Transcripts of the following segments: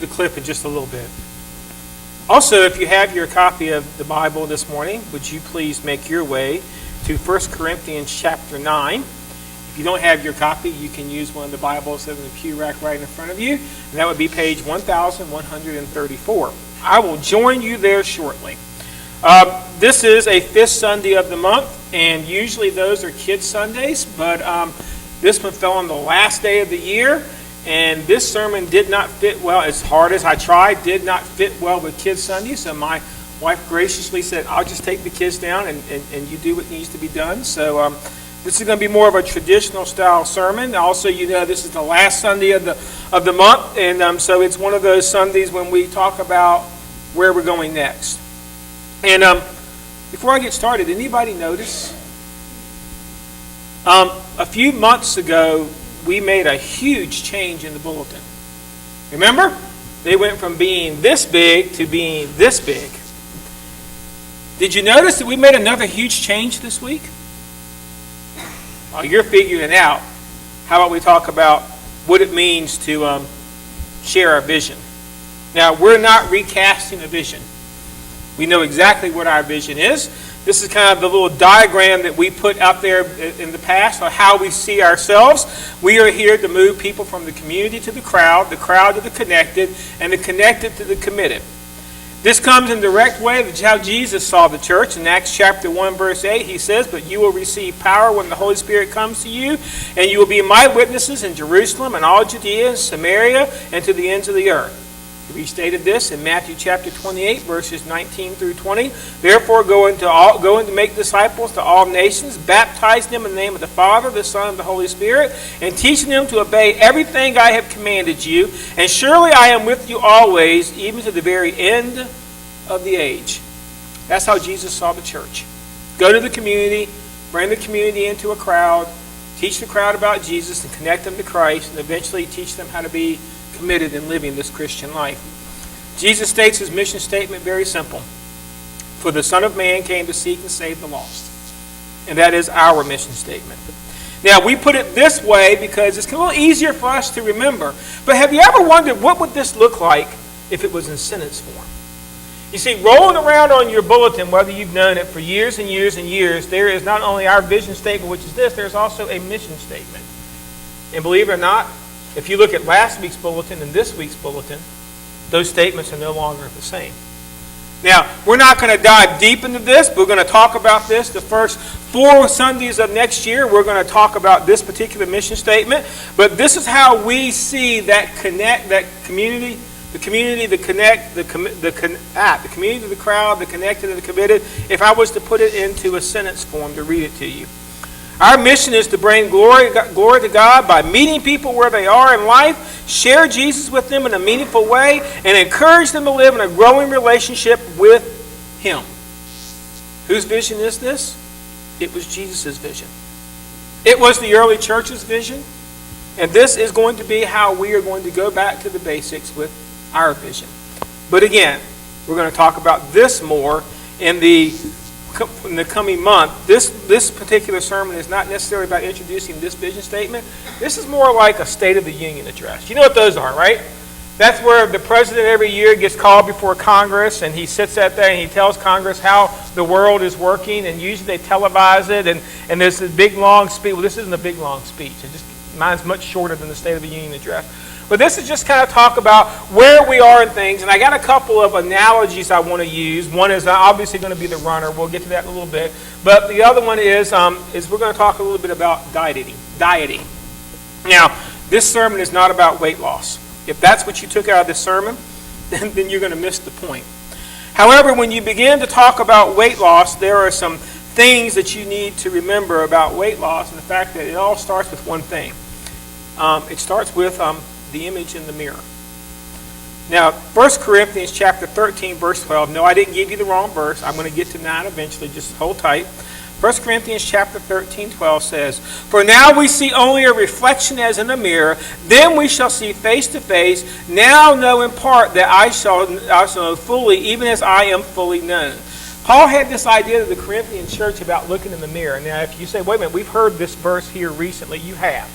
the clip in just a little bit. Also, if you have your copy of the Bible this morning, would you please make your way to 1 Corinthians chapter 9. If you don't have your copy, you can use one of the Bibles that are in the pew rack right in front of you, and that would be page 1134. I will join you there shortly. This is a fifth Sunday of the month, and usually those are Kids Sundays, but this one fell on the last day of the year, and this sermon did not fit well. As hard as I tried, did not fit well with Kids Sunday, so my wife graciously said, I'll just take the kids down and you do what needs to be done. So this is going to be more of a traditional style sermon. Also, you know, this is the last Sunday of the month, and so it's one of those Sundays when we talk about where we're going next. And before I get started, anybody notice? A few months ago, we made a huge change in the bulletin. Remember? They went from being this big to being this big. Did you notice that we made another huge change this week? While you're figuring it out, how about we talk about what it means to share our vision? Now, we're not recasting a vision. We know exactly what our vision is. This is kind of the little diagram that we put out there in the past on how we see ourselves. We are here to move people from the community to the crowd to the connected, and the connected to the committed. This comes in direct way of how Jesus saw the church. In Acts chapter 1, verse 8, he says, "But you will receive power when the Holy Spirit comes to you, and you will be my witnesses in Jerusalem and all Judea and Samaria and to the ends of the earth." He restated this in Matthew chapter 28, verses 19 through 20. "Therefore go and make disciples to all nations, baptizing them in the name of the Father, the Son, and the Holy Spirit, and teaching them to obey everything I have commanded you. And surely I am with you always, even to the very end of the age." That's how Jesus saw the church. Go to the community, bring the community into a crowd, teach the crowd about Jesus, and connect them to Christ, and eventually teach them how to be committed in living this Christian life. Jesus states his mission statement very simple. For the Son of Man came to seek and save the lost. And that is our mission statement. Now, we put it this way because it's a little easier for us to remember. But have you ever wondered what would this look like if it was in sentence form? You see, rolling around on your bulletin, whether you've known it for years and years and years, there is not only our vision statement, which is this, there's also a mission statement. And believe it or not, if you look at last week's bulletin and this week's bulletin, those statements are no longer the same. Now, we're not going to dive deep into this, but we're going to talk about this. The first 4 Sundays of next year, we're going to talk about this particular mission statement. But this is how we see that community, the community, the community, the crowd, the connected, and the committed. If I was to put it into a sentence form to read it to you. Our mission is to bring glory to God by meeting people where they are in life, share Jesus with them in a meaningful way, and encourage them to live in a growing relationship with Him. Whose vision is this? It was Jesus' vision. It was the early church's vision, and this is going to be how we are going to go back to the basics with our vision. But again, we're going to talk about this more in the coming month. This particular sermon is not necessarily about introducing this vision statement. This is more like a State of the Union address. You know what those are, right? That's where the president every year gets called before Congress, and he sits out there and he tells Congress how the world is working, and usually they televise it, and there's this big long speech. Well, this isn't a big long speech. Mine's much shorter than the State of the Union address. But this is just kind of talk about where we are in things. And I got a couple of analogies I want to use. One is obviously going to be the runner. We'll get to that in a little bit. But the other one is we're going to talk a little bit about dieting. Now, this sermon is not about weight loss. If that's what you took out of this sermon, then you're going to miss the point. However, when you begin to talk about weight loss, there are some things that you need to remember about weight loss, and the fact that it all starts with one thing. It starts with the image in the mirror. Now, 1 Corinthians chapter 13, verse 12. No, I didn't give you the wrong verse. I'm going to get to 9 eventually. Just hold tight. 1 Corinthians chapter 13, 12 says, "For now we see only a reflection as in a mirror. Then we shall see face to face. Now know in part that I shall know fully, even as I am fully known." Paul had this idea of the Corinthian church about looking in the mirror. Now, if you say, wait a minute, we've heard this verse here recently. You have.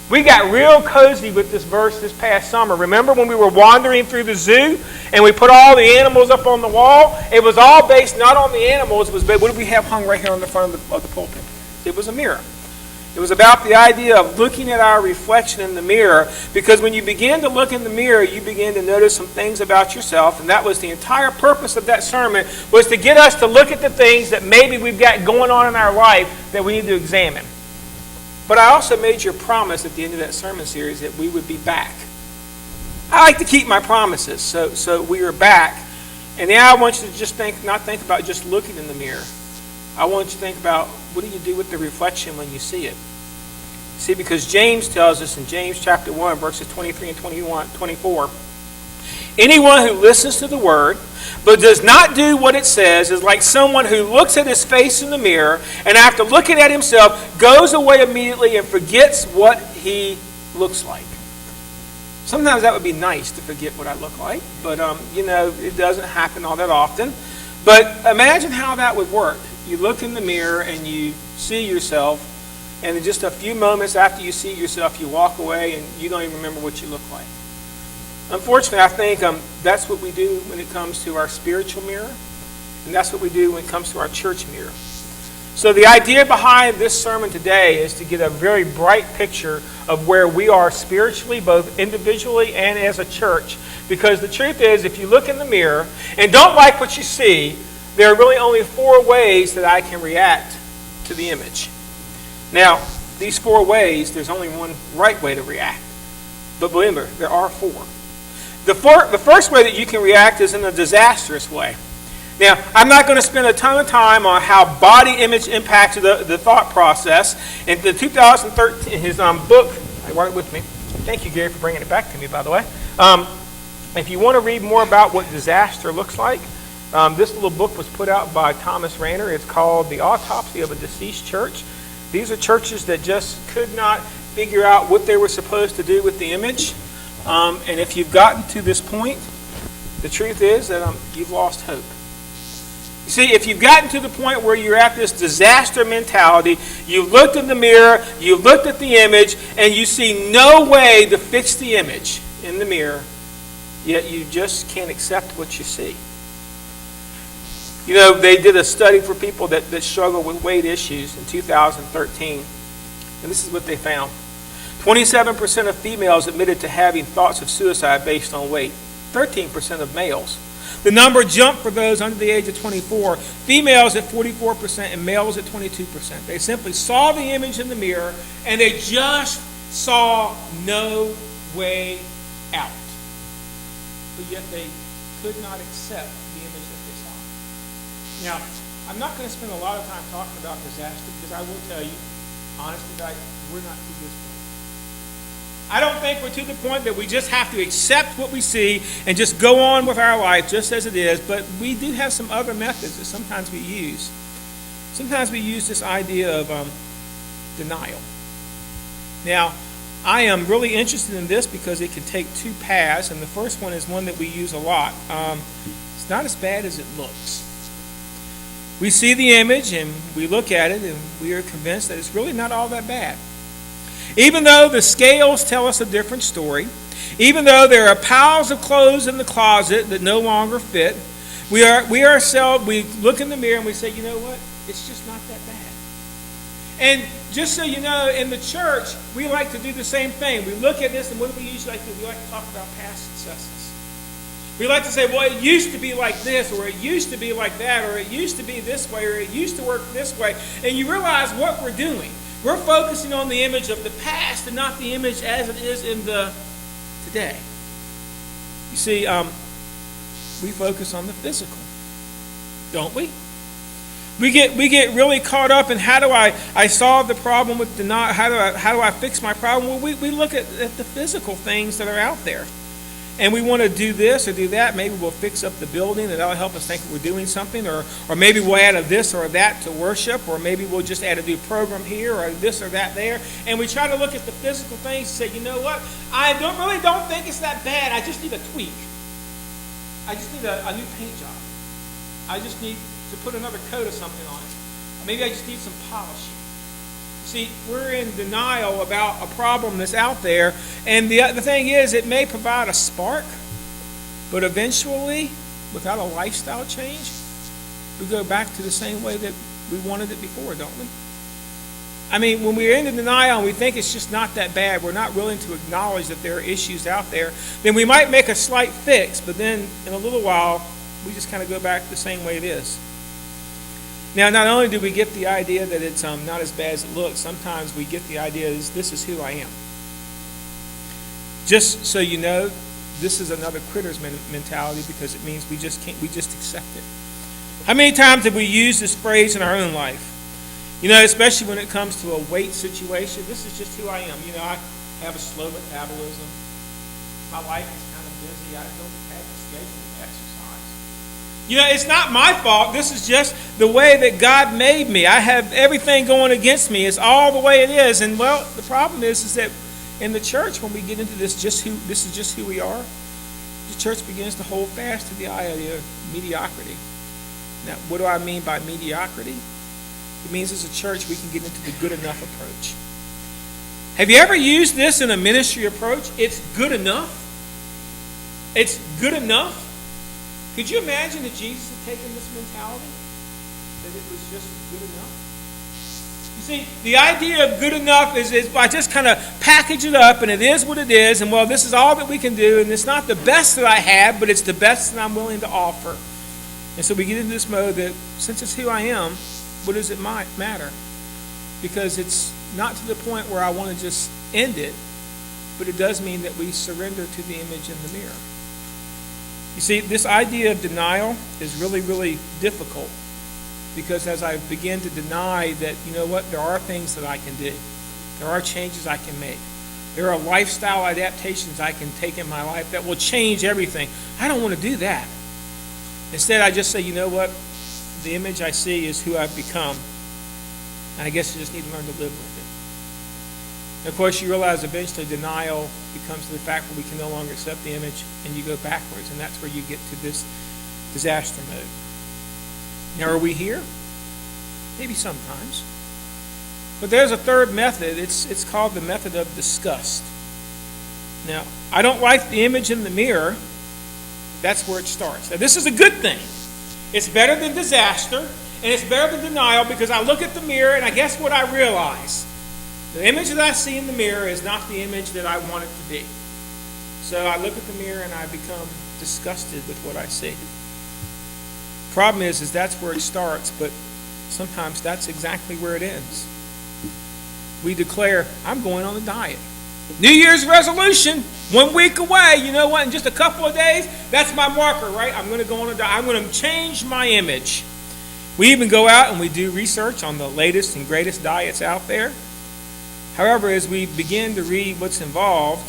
We got real cozy with this verse this past summer. Remember when we were wandering through the zoo and we put all the animals up on the wall? It was all based not on the animals. It was what did we have hung right here on the front of the pulpit? It was a mirror. It was about the idea of looking at our reflection in the mirror, because when you begin to look in the mirror, you begin to notice some things about yourself, and that was the entire purpose of that sermon, was to get us to look at the things that maybe we've got going on in our life that we need to examine. But I also made you a promise at the end of that sermon series that we would be back. I like to keep my promises, so we are back. And now I want you to just not think about just looking in the mirror. I want you to think about, what do you do with the reflection when you see it? See, because James tells us in James chapter 1, verses 23 and 24, anyone who listens to the word but does not do what it says is like someone who looks at his face in the mirror and after looking at himself goes away immediately and forgets what he looks like. Sometimes that would be nice to forget what I look like, but it doesn't happen all that often. But imagine how that would work. You look in the mirror and you see yourself, and in just a few moments after you see yourself, you walk away and you don't even remember what you look like. Unfortunately, I think that's what we do when it comes to our spiritual mirror, and that's what we do when it comes to our church mirror. So the idea behind this sermon today is to get a very bright picture of where we are spiritually, both individually and as a church. Because the truth is, if you look in the mirror and don't like what you see, there are really only 4 ways that I can react to the image. Now, these 4 ways, there's only one right way to react. But remember, there are 4. The first way that you can react is in a disastrous way. Now, I'm not going to spend a ton of time on how body image impacts the thought process. In the 2013, his book, I brought it with me. Thank you, Gary, for bringing it back to me, by the way. If you want to read more about what disaster looks like, this little book was put out by Thomas Rainer. It's called The Autopsy of a Deceased Church. These are churches that just could not figure out what they were supposed to do with the image. And if you've gotten to this point, the truth is that you've lost hope. You see, if you've gotten to the point where you're at this disaster mentality, you've looked in the mirror, you've looked at the image, and you see no way to fix the image in the mirror, yet you just can't accept what you see. They did a study for people that struggle with weight issues in 2013, and this is what they found. 27% of females admitted to having thoughts of suicide based on weight. 13% of males. The number jumped for those under the age of 24. Females at 44% and males at 22%. They simply saw the image in the mirror and they just saw no way out. But yet they could not accept the image that they saw. Now, I'm not going to spend a lot of time talking about disaster because I will tell you, honestly, guys, we're not to this point. I don't think we're to the point that we just have to accept what we see and just go on with our life just as it is, but we do have some other methods that sometimes we use. Sometimes we use this idea of denial. Now, I am really interested in this because it can take 2 paths, and the first one is one that we use a lot. It's not as bad as it looks. We see the image and we look at it and we are convinced that it's really not all that bad. Even though the scales tell us a different story, even though there are piles of clothes in the closet that no longer fit, we look in the mirror and we say, you know what? It's just not that bad. And just so you know, in the church, we like to do the same thing. We look at this and what do we usually like to do? We like to talk about past successes. We like to say, well, it used to be like this, or it used to be like that, or it used to be this way, or it used to work this way. And you realize what we're doing. We're focusing on the image of the past and not the image as it is in the today. You see, we focus on the physical, don't we? We get really caught up in how do I solve the problem with denial? How do I fix my problem? Well, we look at the physical things that are out there. And we want to do this or do that. Maybe we'll fix up the building, and that'll help us think we're doing something. Or maybe we'll add a this or a that to worship. Or maybe we'll just add a new program here or this or that there. And we try to look at the physical things and say, you know what? I don't think it's that bad. I just need a tweak. I just need a new paint job. I just need to put another coat of something on it. Maybe I just need some polishing. See, we're in denial about a problem that's out there, and the thing is, it may provide a spark, but eventually, without a lifestyle change, we go back to the same way that we wanted it before, don't we? I mean, when we're in denial and we think it's just not that bad, we're not willing to acknowledge that there are issues out there, then we might make a slight fix, but then in a little while, we just kind of go back the same way it is. Now, not only do we get the idea that it's not as bad as it looks, sometimes we get the idea that this is who I am. Just so you know, this is another quitter's mentality, because it means we just accept it. How many times have we used this phrase in our own life? You know, especially when it comes to a weight situation, this is just who I am. You know, I have a slow metabolism. My life is kind of busy. I don't have a schedule to exercise. You know, it's not my fault. This is just the way that God made me. I have everything going against me. It's all the way it is. And, well, the problem is that in the church, when we get into this is just who we are, the church begins to hold fast to the idea of mediocrity. Now, what do I mean by mediocrity? It means as a church we can get into the good enough approach. Have you ever used this in a ministry approach? It's good enough. It's good enough. Could you imagine that Jesus had taken this mentality? That it was just good enough? You see, the idea of good enough is I just kind of package it up, and it is what it is, and well, this is all that we can do, and it's not the best that I have, but it's the best that I'm willing to offer. And so we get into this mode that since it's who I am, what does it matter? Because it's not to the point where I want to just end it, but it does mean that we surrender to the image in the mirror. You see, this idea of denial is really, really difficult, because as I begin to deny that, you know what, there are things that I can do. There are changes I can make. There are lifestyle adaptations I can take in my life that will change everything. I don't want to do that. Instead, I just say, you know what? The image I see is who I've become. And I guess you just need to learn to live with it. And of course, you realize eventually denial becomes the fact where we can no longer accept the image, and you go backwards, and that's where you get to this disaster mode. Now, are we here? Maybe sometimes. But there's a third method. It's called the method of disgust. Now, I don't like the image in the mirror. That's where it starts. Now, this is a good thing. It's better than disaster, and it's better than denial, because I look at the mirror and I guess what I realize? The image that I see in the mirror is not the image that I want it to be. So I look at the mirror and I become disgusted with what I see. Problem is that's where it starts, but sometimes that's exactly where it ends. We declare, I'm going on a diet. New Year's resolution, 1 week away. You know what? In just a couple of days, that's my marker, right? I'm going to go on a diet. I'm going to change my image. We even go out and we do research on the latest and greatest diets out there. However, as we begin to read what's involved,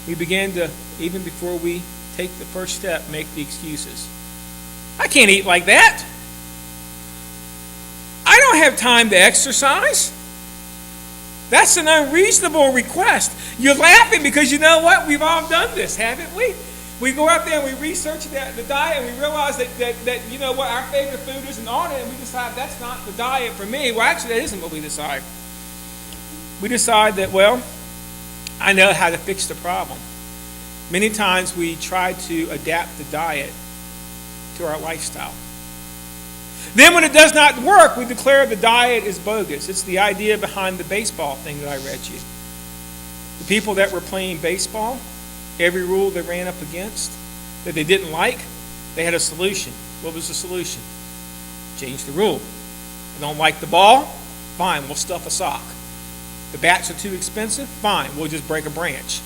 we begin to, even before we take the first step, make the excuses. I can't eat like that. I don't have time to exercise. That's an unreasonable request. You're laughing because you know what? We've all done this, haven't we? We go out there and we research the diet, and we realize that you know what, our favorite food isn't on it, and we decide that's not the diet for me. Well, actually, that isn't what we decide. We decide that, well, I know how to fix the problem. Many times we try to adapt the diet to our lifestyle. Then when it does not work, we declare the diet is bogus. It's the idea behind the baseball thing that I read you. The people that were playing baseball, every rule they ran up against that they didn't like, they had a solution. What was the solution? Change the rule. I don't like the ball? Fine, we'll stuff a sock. The bats are too expensive? Fine, we'll just break a branch.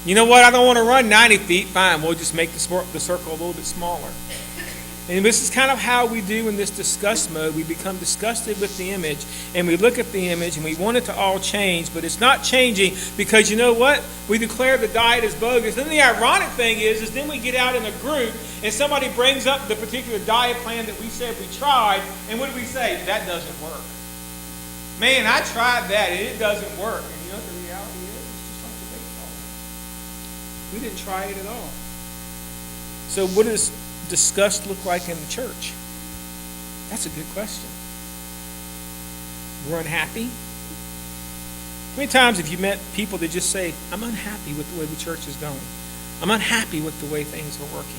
You know what? I don't want to run 90 feet? Fine, we'll just make the circle a little bit smaller. And this is kind of how we do in this disgust mode. We become disgusted with the image, and we look at the image, and we want it to all change, but it's not changing because you know what? We declare the diet is bogus. Then the ironic thing is then we get out in a group, and somebody brings up the particular diet plan that we said we tried, and what do we say? That doesn't work. Man, I tried that, and it doesn't work. And you know what the reality is? It's just like the baseball. We didn't try it at all. So what does disgust look like in the church? That's a good question. We're unhappy. How many times have you met people that just say, I'm unhappy with the way the church is going. I'm unhappy with the way things are working.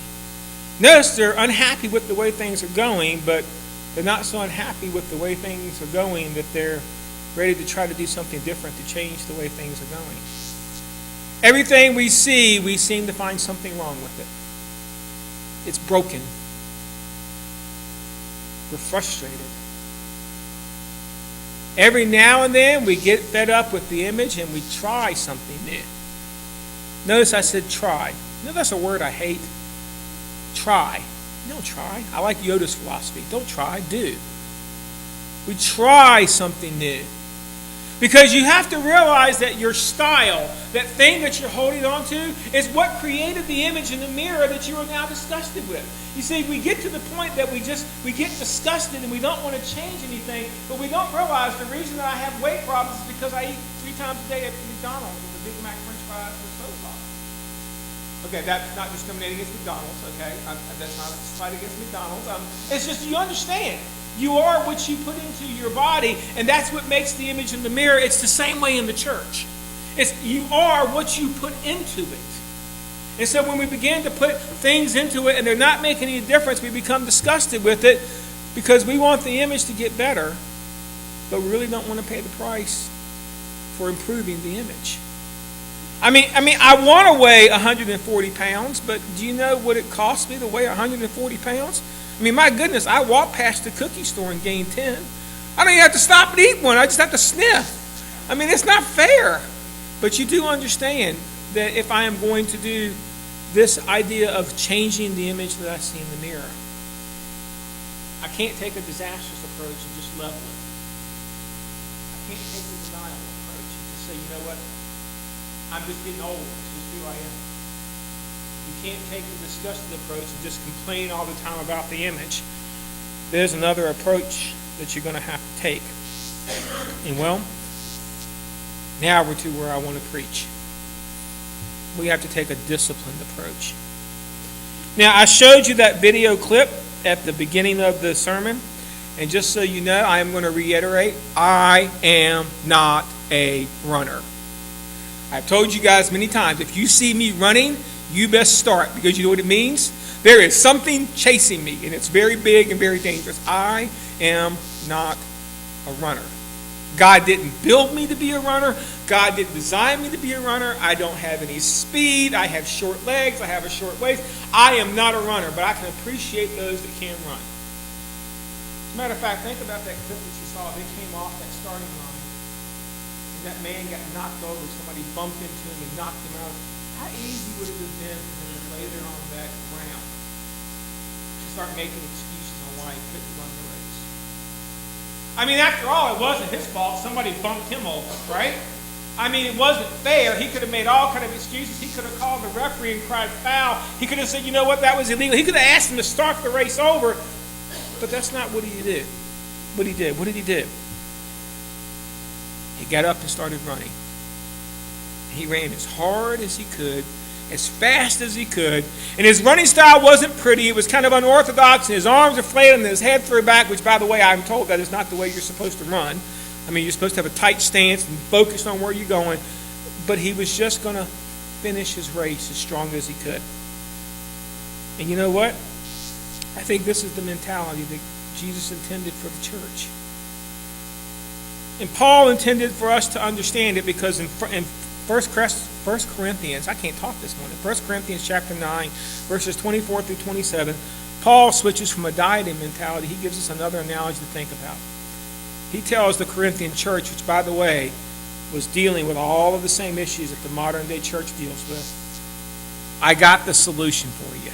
Notice they're unhappy with the way things are going, but they're not so unhappy with the way things are going that they're ready to try to do something different to change the way things are going. Everything we see, we seem to find something wrong with it. It's broken. We're frustrated. Every now and then we get fed up with the image and we try something new. Notice I said try. You know that's a word I hate? Try. Don't try. I like Yoda's philosophy. Don't try, do. We try something new. Because you have to realize that your style, that thing that you're holding on to, is what created the image in the mirror that you are now disgusted with. You see, we get to the point that we get disgusted and we don't want to change anything, but we don't realize the reason that I have weight problems is because I eat 3 times a day at McDonald's with a Big Mac, French fries, and soda pop. Okay, that's not discriminating against McDonald's, okay? That's not a fight against McDonald's. It's just you understand. You are what you put into your body, and that's what makes the image in the mirror. It's the same way in the church. You are what you put into it. And so when we begin to put things into it and they're not making any difference, we become disgusted with it because we want the image to get better, but we really don't want to pay the price for improving the image. I mean, I want to weigh 140 pounds, but do you know what it costs me to weigh 140 pounds? I mean, my goodness, I walk past the cookie store and gain 10. I don't even have to stop and eat one. I just have to sniff. I mean, it's not fair. But you do understand that if I am going to do this idea of changing the image that I see in the mirror, I can't take a disastrous approach and just level it. I can't take the denial approach and just say, you know what, I'm just getting old. It's just who I am. You can't take the disgusted approach and just complain all the time about the image. There's another approach that you're going to have to take. And well, now we're to where I want to preach. We have to take a disciplined approach. Now, I showed you that video clip at the beginning of the sermon. And just so you know, I am going to reiterate, I am not a runner. I've told you guys many times, if you see me running, you best start, because you know what it means? There is something chasing me, and it's very big and very dangerous. I am not a runner. God didn't build me to be a runner. God didn't design me to be a runner. I don't have any speed. I have short legs. I have a short waist. I am not a runner, but I can appreciate those that can run. As a matter of fact, think about that clip that you saw. They came off that starting line, and that man got knocked over. Somebody bumped into him and knocked him out. How easy would it have been for him to lay there on that ground and start making excuses on why he couldn't run the race? I mean, after all, it wasn't his fault. Somebody bumped him over, right? I mean, it wasn't fair. He could have made all kind of excuses. He could have called the referee and cried foul. He could have said, you know what, that was illegal. He could have asked him to start the race over. But that's not what he did. What he did. What did he do? He got up and started running. He ran as hard as he could, as fast as he could. And his running style wasn't pretty. It was kind of unorthodox. And his arms are flared and his head threw back, which, by the way, I'm told that is not the way you're supposed to run. I mean, you're supposed to have a tight stance and focus on where you're going. But he was just going to finish his race as strong as he could. And you know what? I think this is the mentality that Jesus intended for the church. And Paul intended for us to understand it because in 1 Corinthians, I can't talk this morning, 1 Corinthians chapter 9, verses 24 through 27, Paul switches from a dieting mentality. He gives us another analogy to think about. He tells the Corinthian church, which, by the way, was dealing with all of the same issues that the modern day church deals with. I got the solution for you.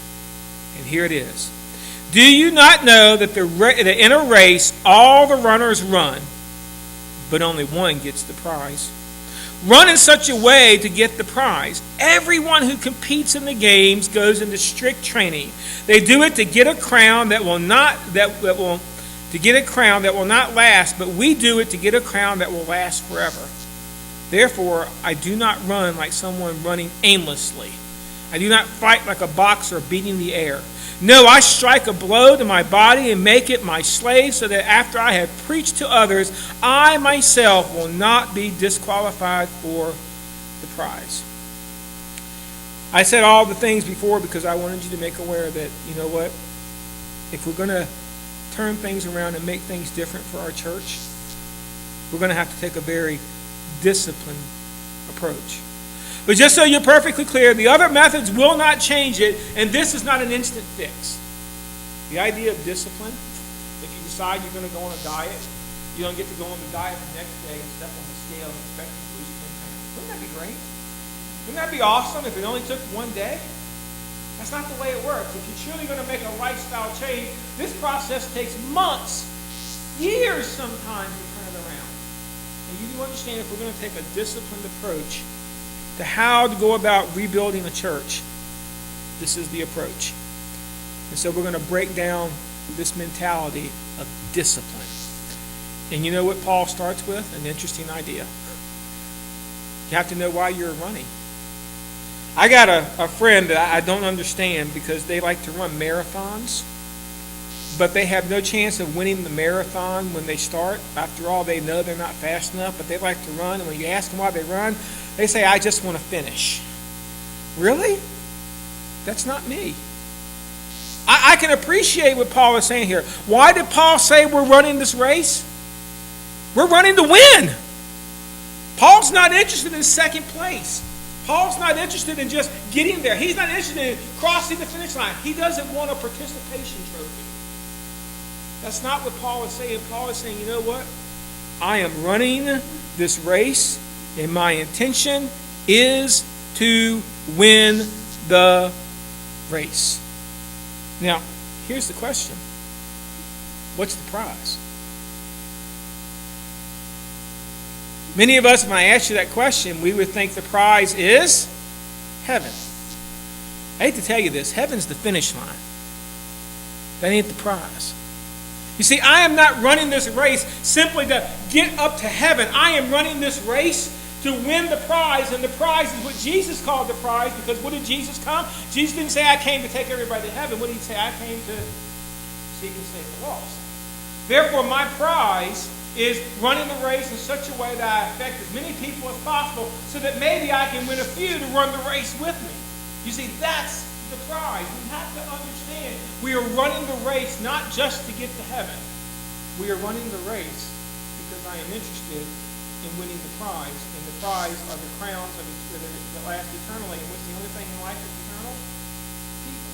And here it is. Do you not know that in a race all the runners run, but only one gets the prize? Run in such a way to get the prize. Everyone who competes in the games goes into strict training. They do it to get a crown that will not last, but we do it to get a crown that will last forever. Therefore, I do not run like someone running aimlessly. I do not fight like a boxer beating the air. No, I strike a blow to my body and make it my slave, so that after I have preached to others, I myself will not be disqualified for the prize. I said all the things before because I wanted you to make aware that, you know what, if we're going to turn things around and make things different for our church, we're going to have to take a very disciplined approach. But just so you're perfectly clear, the other methods will not change it, and this is not an instant fix. The idea of discipline, if you decide you're going to go on a diet, you don't get to go on the diet the next day and step on the scale and expect to lose 10 pounds. Wouldn't that be great? Wouldn't that be awesome if it only took one day? That's not the way it works. If you're truly going to make a lifestyle change, this process takes months, years sometimes to turn it around. And you do understand, if we're going to take a disciplined approach to how to go about rebuilding a church, this is the approach. And so we're going to break down this mentality of discipline. And you know what Paul starts with? An interesting idea. You have to know why you're running. I got a friend that I don't understand because they like to run marathons, but they have no chance of winning the marathon when they start. After all, they know they're not fast enough, but they like to run. And when you ask them why they run, they say, I just want to finish. Really? That's not me. I can appreciate what Paul is saying here. Why did Paul say we're running this race? We're running to win. Paul's not interested in second place. Paul's not interested in just getting there. He's not interested in crossing the finish line. He doesn't want a participation trophy. That's not what Paul is saying. Paul is saying, you know what? I am running this race, and my intention is to win the race. Now, here's the question. What's the prize? Many of us, when I ask you that question, we would think the prize is heaven. I hate to tell you this. Heaven's the finish line. That ain't the prize. You see, I am not running this race simply to get up to heaven. I am running this race to win the prize, and the prize is what Jesus called the prize, because what did Jesus come? Jesus didn't say, I came to take everybody to heaven. What did he say? I came to seek and save the lost. Therefore, my prize is running the race in such a way that I affect as many people as possible so that maybe I can win a few to run the race with me. You see, that's the prize. We have to understand we are running the race not just to get to heaven. We are running the race because I am interested in winning the prize. And the prize are the crowns that last eternally. And what's the only thing in life that's eternal? People.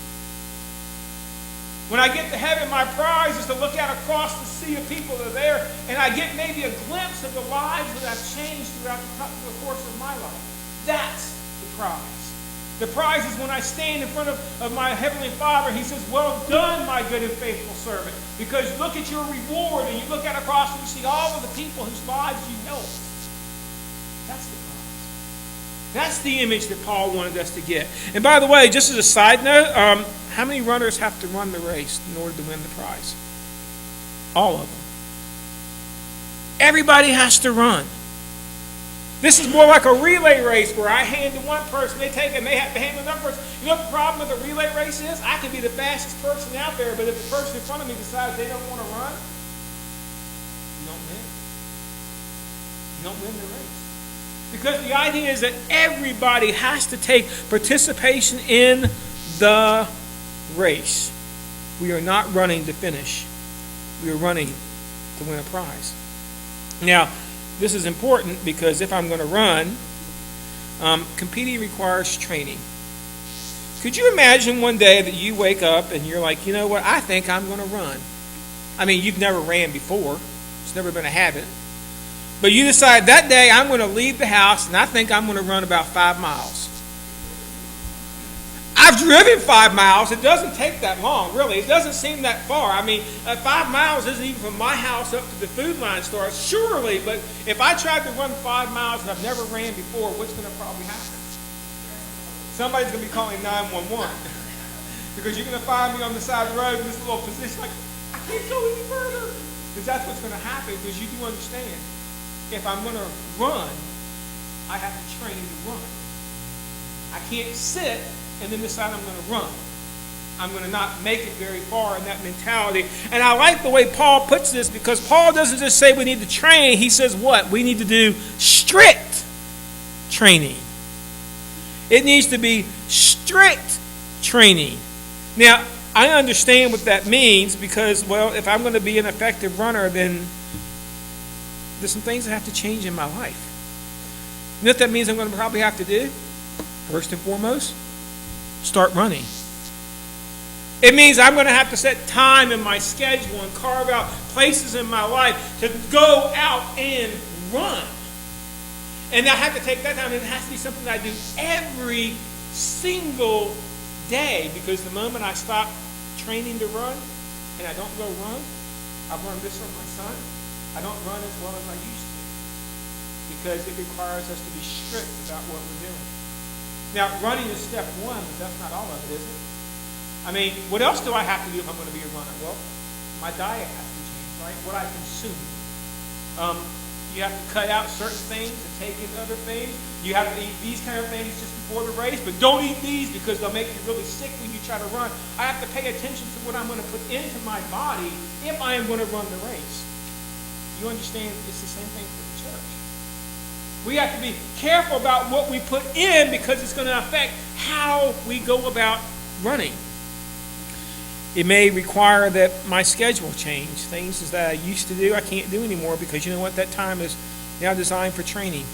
When I get to heaven, my prize is to look out across the sea of people that are there, and I get maybe a glimpse of the lives that I've changed throughout the course of my life. That's the prize. The prize is when I stand in front of my Heavenly Father, He says, well done, my good and faithful servant. Because look at your reward, and you look out across and you see all of the people whose lives you helped. That's the prize. That's the image that Paul wanted us to get. And by the way, just as a side note, how many runners have to run the race in order to win the prize? All of them. Everybody has to run. This is more like a relay race where I hand to one person, they take it, and they have to hand to another person. You know what the problem with a relay race is? I can be the fastest person out there, but if the person in front of me decides they don't want to run, you don't win. You don't win the race. Because the idea is that everybody has to take participation in the race. We are not running to finish. We are running to win a prize. Now, this is important because if I'm going to run, competing requires training. Could you imagine one day that you wake up and you're like, you know what, I think I'm going to run. I mean, you've never ran before. It's never been a habit. But you decide that day I'm going to leave the house and I think I'm going to run about 5 miles. I've driven 5 miles. It doesn't take that long, really. It doesn't seem that far. I mean, 5 miles isn't even from my house up to the Food Line store, surely. But if I tried to run 5 miles and I've never ran before, what's going to probably happen? Somebody's going to be calling 911 because you're going to find me on the side of the road in this little position like, I can't go any further. Because that's what's going to happen, because you do understand. If I'm going to run, I have to train to run. I can't sit and then decide I'm going to run. I'm going to not make it very far in that mentality. And I like the way Paul puts this, because Paul doesn't just say we need to train. He says what? We need to do strict training. It needs to be strict training. Now, I understand what that means because, well, if I'm going to be an effective runner, then there's some things that have to change in my life. You know what that means I'm going to probably have to do? First and foremost, start running. It means I'm going to have to set time in my schedule and carve out places in my life to go out and run. And I have to take that time. It has to be something that I do every single day, because the moment I stop training to run and I don't go run, I've learned this from my son, I don't run as well as I used to, because it requires us to be strict about what we're doing. Now, running is step one, but that's not all of it, is it? I mean, what else do I have to do if I'm going to be a runner? Well, my diet has to change, right? What I consume. You have to cut out certain things and take in other things. You have to eat these kind of things just before the race, but don't eat these because they'll make you really sick when you try to run. I have to pay attention to what I'm going to put into my body if I am going to run the race. You understand it's the same thing for the church. We have to be careful about what we put in because it's going to affect how we go about running. It may require that my schedule change. Things that I used to do, I can't do anymore because you know what? That time is now designed for training.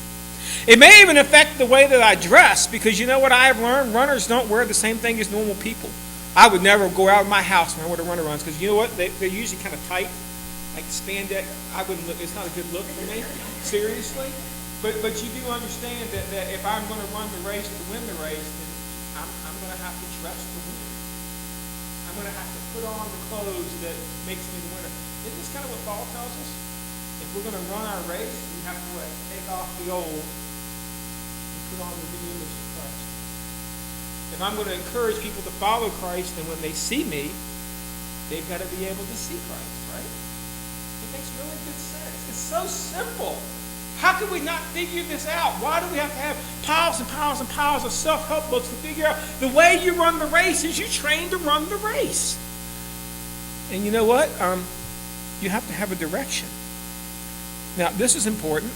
It may even affect the way that I dress because you know what I have learned? Runners don't wear the same thing as normal people. I would never go out of my house when I wear a runner runs because you know what? They're usually kind of tight, like spandex. I wouldn't look. It's not a good look for me, seriously. But you do understand that if I'm going to run the race to win the race, then I'm going to have to dress to win. I'm going to have to put on the clothes that makes me the winner. Isn't this kind of what Paul tells us? If we're going to run our race, we have to take off the old and put on the new image of Christ. If I'm going to encourage people to follow Christ, then when they see me, they've got to be able to see Christ, right? It makes really good sense. It's so simple. How can we not figure this out? Why do we have to have piles and piles and piles of self-help books to figure out the way you run the race is you train to run the race? And you know what? You have to have a direction. Now, this is important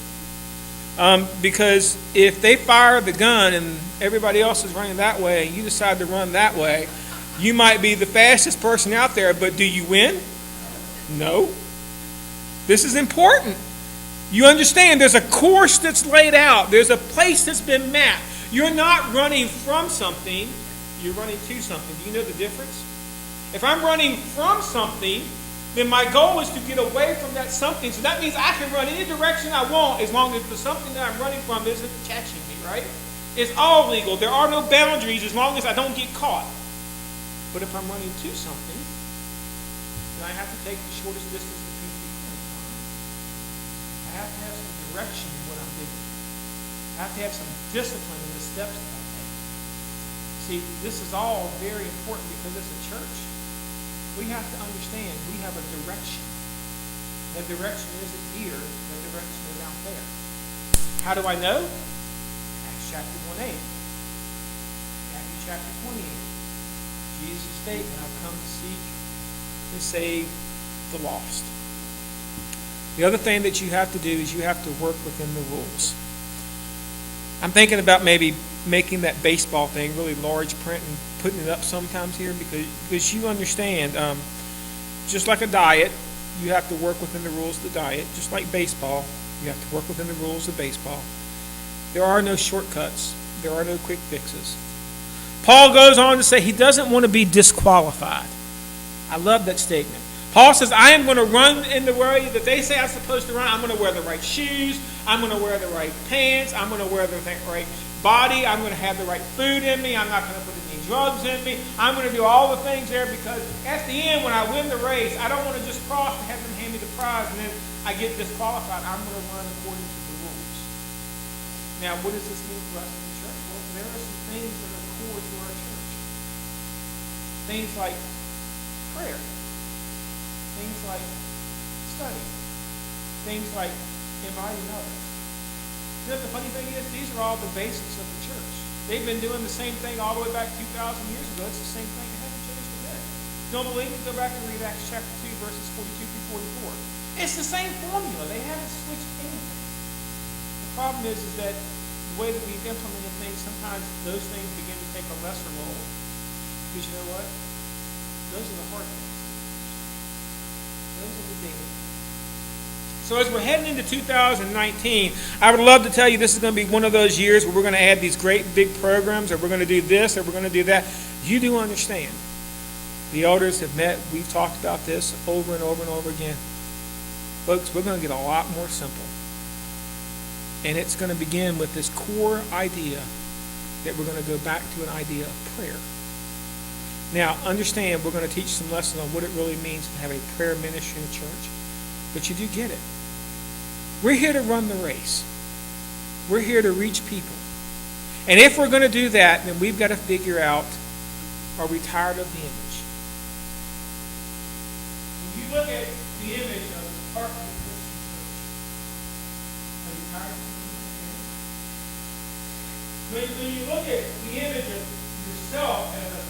because if they fire the gun and everybody else is running that way and you decide to run that way, you might be the fastest person out there, but do you win? No. This is important. You understand there's a course that's laid out. There's a place that's been mapped. You're not running from something. You're running to something. Do you know the difference? If I'm running from something, then my goal is to get away from that something. So that means I can run any direction I want as long as the something that I'm running from isn't catching me, right? It's all legal. There are no boundaries as long as I don't get caught. But if I'm running to something, then I have to take the shortest distance between two points. I have to have some direction in what I'm doing. I have to have some discipline in the steps that I take. See, this is all very important because as a church, we have to understand we have a direction. That direction isn't here. That direction is out there. How do I know? Acts chapter 1:8. Matthew chapter 28. Jesus' statement, I've come to seek and save the lost. The other thing that you have to do is you have to work within the rules. I'm thinking about maybe making that baseball thing really large print and putting it up sometimes here because you understand, just like a diet, you have to work within the rules of the diet. Just like baseball, you have to work within the rules of baseball. There are no shortcuts. There are no quick fixes. Paul goes on to say he doesn't want to be disqualified. I love that statement. Paul says, I am going to run in the way that they say I'm supposed to run. I'm going to wear the right shoes. I'm going to wear the right pants. I'm going to wear the right body. I'm going to have the right food in me. I'm not going to put any drugs in me. I'm going to do all the things there because at the end, when I win the race, I don't want to just cross and have them hand me the prize and then I get disqualified. I'm going to run according to the rules. Now, what does this mean for us in the church? Well, there are some things that are core to our church. Things like prayer. Things like study. Things like inviting others. You know, the funny thing is, these are all the basics of the church. They've been doing the same thing all the way back 2,000 years ago. It's the same thing. It hasn't changed a Don't believe me? Go back and read Acts chapter 2, verses 42 through 44. It's the same formula. They haven't switched anything. The problem is that the way that we've implemented things, sometimes those things begin to take a lesser role. Because you know what? Those are the hard things. Those are the daily things. So as we're heading into 2019, I would love to tell you this is going to be one of those years where we're going to add these great big programs, or we're going to do this, or we're going to do that. You do understand. The elders have met. We've talked about this over and over and over again. Folks, we're going to get a lot more simple. And it's going to begin with this core idea that we're going to go back to an idea of prayer. Now, understand, we're going to teach some lessons on what it really means to have a prayer ministry in church. But you do get it. We're here to run the race. We're here to reach people. And if we're going to do that, then we've got to figure out, are we tired of the image? When you look at the image of the part of the Christian church, are you tired of the image? When you look at the image of yourself as a